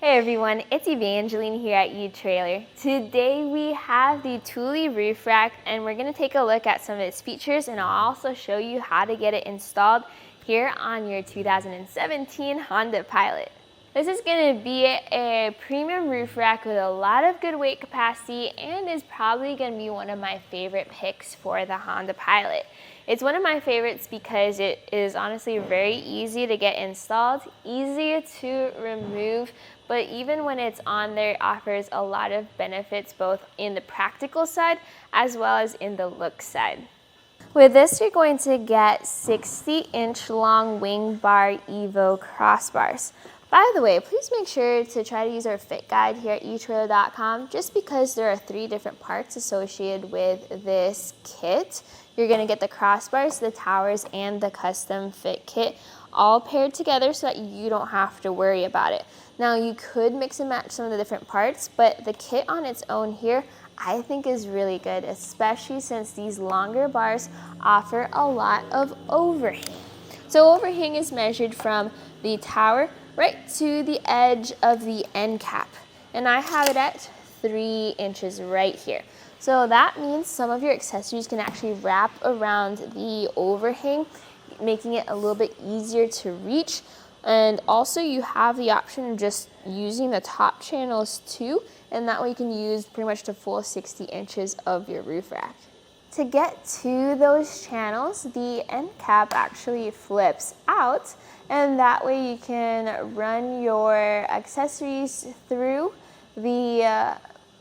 Hey everyone, it's Evangeline here at Etrailer. Today we have the Thule Roof Rack and we're going to take a look at some of its features, and I'll also show you how to get it installed here on your 2017 Honda Pilot. This is going to be a premium roof rack with a lot of good weight capacity and is probably going to be one of my favorite picks for the Honda Pilot. It's one of my favorites because it is honestly very easy to get installed, easy to remove, but even when it's on there, it offers a lot of benefits both in the practical side as well as in the look side. With this, you're going to get 60-inch long WingBar Evo crossbars. By the way, please make sure to try to use our fit guide here at etrailer.com, just because there are 3 different parts associated with this kit. You're going to get the crossbars, the towers, and the custom fit kit all paired together so that you don't have to worry about it. Now, you could mix and match some of the different parts, but the kit on its own here I think is really good, especially since these longer bars offer a lot of overhang. So overhang is measured from the tower right to the edge of the end cap, and I have it at 3 inches right here. So that means some of your accessories can actually wrap around the overhang, making it a little bit easier to reach. And also you have the option of just using the top channels too, and that way you can use pretty much the full 60 inches of your roof rack. To get to those channels, the end cap actually flips out, and that way you can run your accessories through the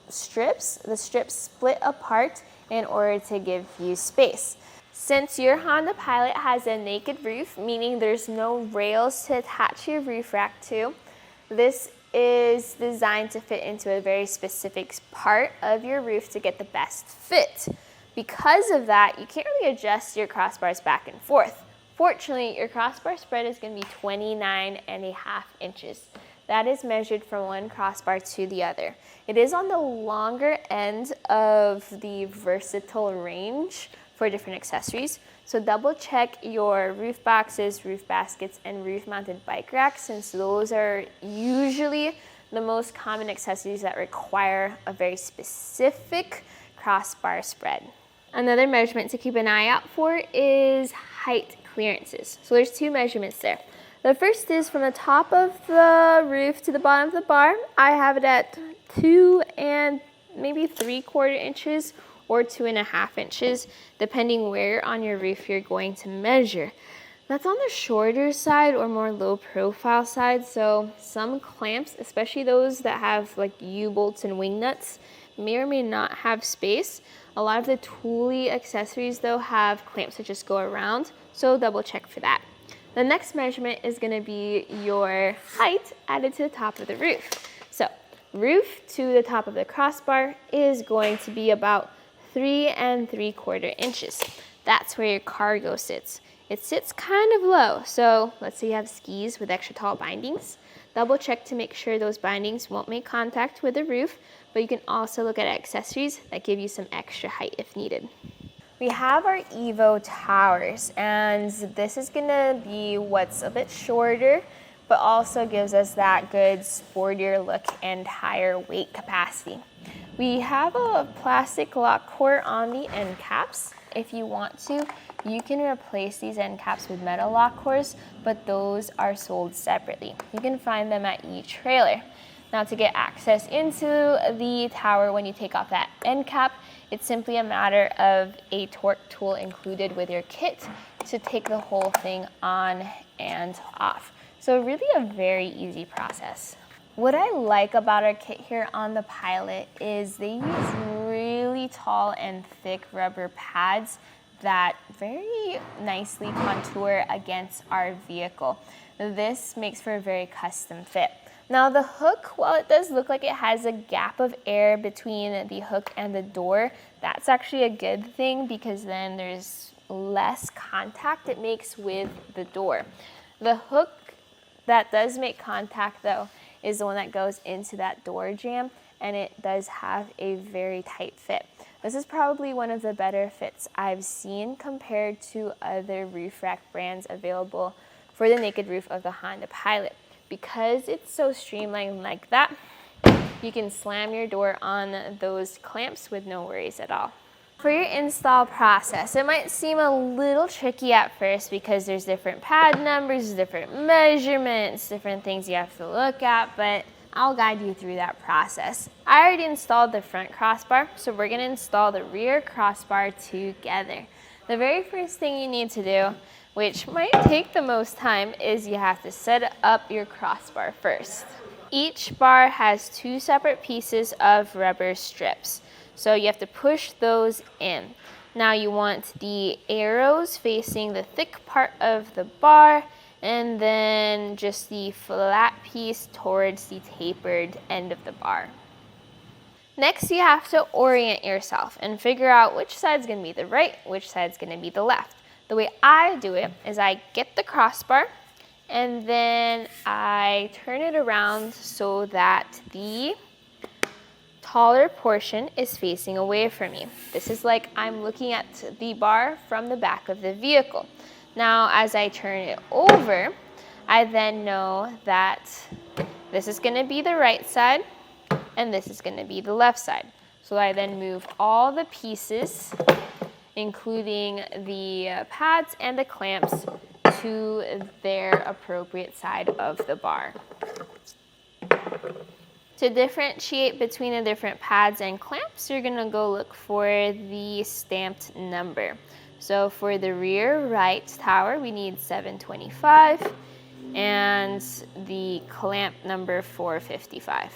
strips. The strips split apart in order to give you space. Since your Honda Pilot has a naked roof, meaning there's no rails to attach your roof rack to, this is designed to fit into a very specific part of your roof to get the best fit. Because of that, you can't really adjust your crossbars back and forth. Fortunately, your crossbar spread is going to be 29.5 inches. That is measured from one crossbar to the other. It is on the longer end of the versatile range for different accessories. So double check your roof boxes, roof baskets, and roof mounted bike racks, since those are usually the most common accessories that require a very specific crossbar spread. Another measurement to keep an eye out for is height clearances. So there's 2 measurements there. The first is from the top of the roof to the bottom of the bar. I have it at 2 and maybe 3/4 inches or 2.5 inches, depending where on your roof you're going to measure. That's on the shorter side or more low profile side, so some clamps, especially those that have like U-bolts and wing nuts, may or may not have space. A lot of the Thule accessories though have clamps that just go around, so double check for that. The next measurement is going to be your height added to the top of the roof. So roof to the top of the crossbar is going to be about 3 3/4 inches. That's where your cargo sits. It sits kind of low, so let's say you have skis with extra tall bindings. Double check to make sure those bindings won't make contact with the roof, but you can also look at accessories that give you some extra height if needed. We have our Evo towers, and this is gonna be what's a bit shorter, but also gives us that good sportier look and higher weight capacity. We have a plastic lock core on the end caps. If you want to, you can replace these end caps with metal lock cores, but those are sold separately. You can find them at Etrailer. Now, to get access into the tower when you take off that end cap, it's simply a matter of a torque tool included with your kit to take the whole thing on and off. So really a very easy process. What I like about our kit here on the Pilot is they use really tall and thick rubber pads that very nicely contour against our vehicle. This makes for a very custom fit. Now the hook, while it does look like it has a gap of air between the hook and the door, that's actually a good thing because then there's less contact it makes with the door. The hook that does make contact though is the one that goes into that door jamb, and it does have a very tight fit. This is probably one of the better fits I've seen compared to other roof rack brands available for the naked roof of the Honda Pilot. because it's so streamlined like that, you can slam your door on those clamps with no worries at all. For your install process, it might seem a little tricky at first because there's different pad numbers, different measurements, different things you have to look at, but I'll guide you through that process. I already installed the front crossbar, so we're gonna install the rear crossbar together. The very first thing you need to do, which might take the most time, is you have to set up your crossbar first. Each bar has 2 separate pieces of rubber strips, so you have to push those in. Now you want the arrows facing the thick part of the bar, and then just the flat piece towards the tapered end of the bar. Next, you have to orient yourself and figure out which side's gonna be the right, which side's gonna be the left. The way I do it is I get the crossbar and then I turn it around so that the taller portion is facing away from me. This is like I'm looking at the bar from the back of the vehicle. Now, as I turn it over, I then know that this is gonna be the right side and this is gonna be the left side. So I then move all the pieces, including the pads and the clamps, to their appropriate side of the bar. To differentiate between the different pads and clamps, you're gonna go look for the stamped number. So for the rear right tower, we need 725 and the clamp number 455.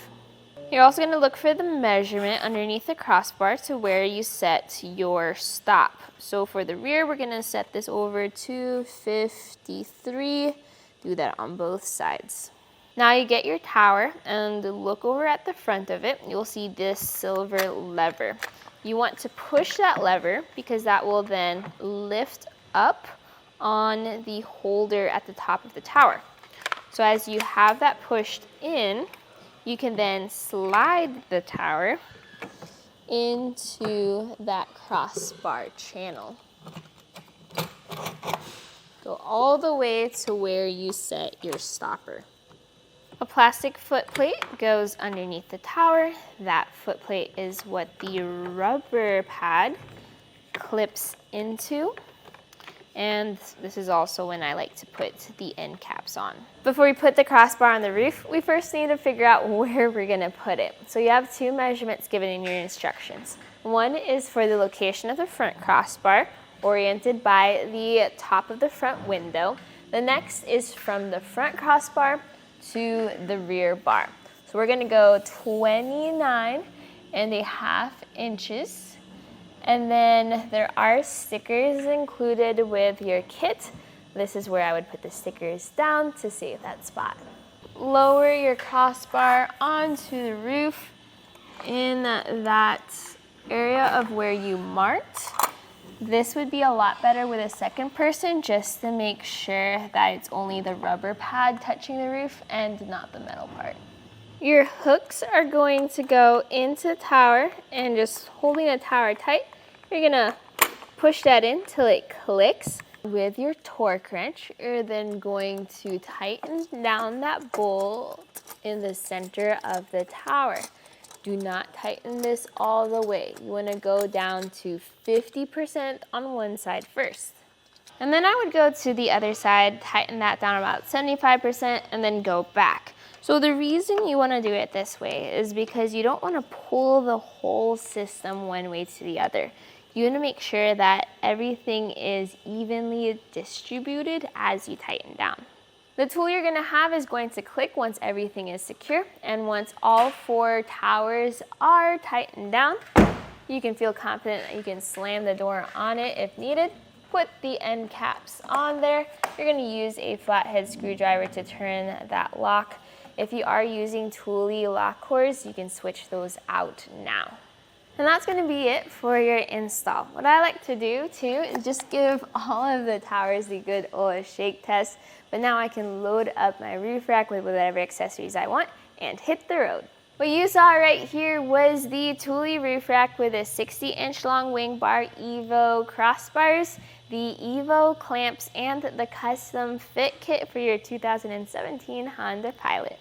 You're also going to look for the measurement underneath the crossbar to where you set your stop. So for the rear, we're going to set this over to 53. Do that on both sides. Now you get your tower and look over at the front of it. You'll see this silver lever. You want to push that lever because that will then lift up on the holder at the top of the tower. So as you have that pushed in, you can then slide the tower into that crossbar channel. Go all the way to where you set your stopper. A plastic foot plate goes underneath the tower. That foot plate is what the rubber pad clips into. And this is also when I like to put the end caps on. Before we put the crossbar on the roof, we first need to figure out where we're gonna put it. So you have 2 measurements given in your instructions. One is for the location of the front crossbar, oriented by the top of the front window. The next is from the front crossbar to the rear bar. So we're gonna go 29.5 inches. And then there are stickers included with your kit. This is where I would put the stickers down to save that spot. Lower your crossbar onto the roof in that area of where you marked. This would be a lot better with a second person just to make sure that it's only the rubber pad touching the roof and not the metal part. Your hooks are going to go into the tower and just holding the tower tight, you're gonna push that in till it clicks. With your torque wrench, you're then going to tighten down that bolt in the center of the tower. Do not tighten this all the way. You wanna go down to 50% on one side first. And then I would go to the other side, tighten that down about 75%, and then go back. So the reason you wanna do it this way is because you don't wanna pull the whole system one way to the other. You want to make sure that everything is evenly distributed as you tighten down. The tool you're going to have is going to click once everything is secure, and once all 4 towers are tightened down, you can feel confident that you can slam the door on it if needed. Put the end caps on there. You're going to use a flathead screwdriver to turn that lock. If you are using Thule lock cores, you can switch those out now. And that's going to be it for your install. What I like to do too is just give all of the towers the good old shake test, but now I can load up my roof rack with whatever accessories I want and hit the road. What you saw right here was the Thule roof rack with a 60-inch long WingBar Evo crossbars. the Evo clamps, and the custom fit kit for your 2017 Honda Pilot.